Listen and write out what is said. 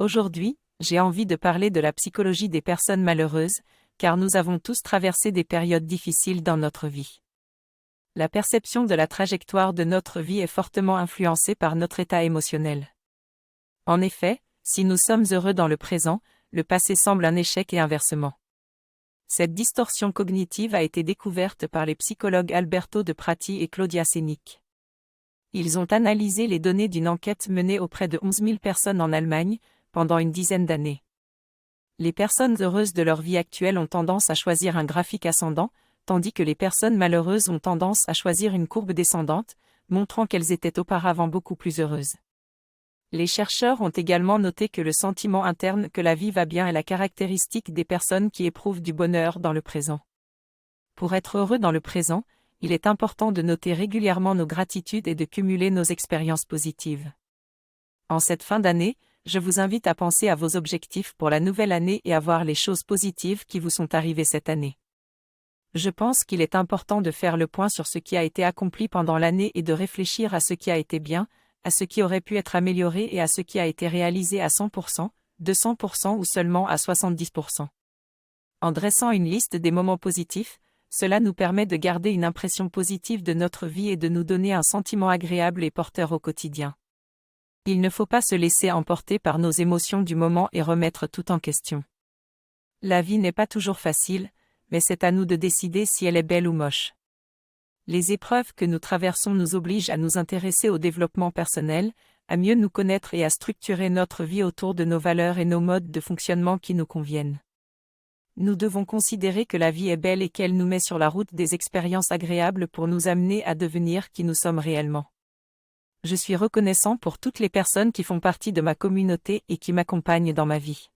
Aujourd'hui, j'ai envie de parler de la psychologie des personnes malheureuses, car nous avons tous traversé des périodes difficiles dans notre vie. La perception de la trajectoire de notre vie est fortement influencée par notre état émotionnel. En effet, si nous sommes heureux dans le présent, le passé semble un échec et inversement. Cette distorsion cognitive a été découverte par les psychologues Alberto de Prati et Claudia Senik. Ils ont analysé les données d'une enquête menée auprès de 11 000 personnes en Allemagne, pendant une dizaine d'années. Les personnes heureuses de leur vie actuelle ont tendance à choisir un graphique ascendant, tandis que les personnes malheureuses ont tendance à choisir une courbe descendante, montrant qu'elles étaient auparavant beaucoup plus heureuses. Les chercheurs ont également noté que le sentiment interne que la vie va bien est la caractéristique des personnes qui éprouvent du bonheur dans le présent. Pour être heureux dans le présent, il est important de noter régulièrement nos gratitudes et de cumuler nos expériences positives. En cette fin d'année, je vous invite à penser à vos objectifs pour la nouvelle année et à voir les choses positives qui vous sont arrivées cette année. Je pense qu'il est important de faire le point sur ce qui a été accompli pendant l'année et de réfléchir à ce qui a été bien, à ce qui aurait pu être amélioré et à ce qui a été réalisé à 100%, 200% ou seulement à 70%. En dressant une liste des moments positifs, cela nous permet de garder une impression positive de notre vie et de nous donner un sentiment agréable et porteur au quotidien. Il ne faut pas se laisser emporter par nos émotions du moment et remettre tout en question. La vie n'est pas toujours facile, mais c'est à nous de décider si elle est belle ou moche. Les épreuves que nous traversons nous obligent à nous intéresser au développement personnel, à mieux nous connaître et à structurer notre vie autour de nos valeurs et nos modes de fonctionnement qui nous conviennent. Nous devons considérer que la vie est belle et qu'elle nous met sur la route des expériences agréables pour nous amener à devenir qui nous sommes réellement. Je suis reconnaissant pour toutes les personnes qui font partie de ma communauté et qui m'accompagnent dans ma vie.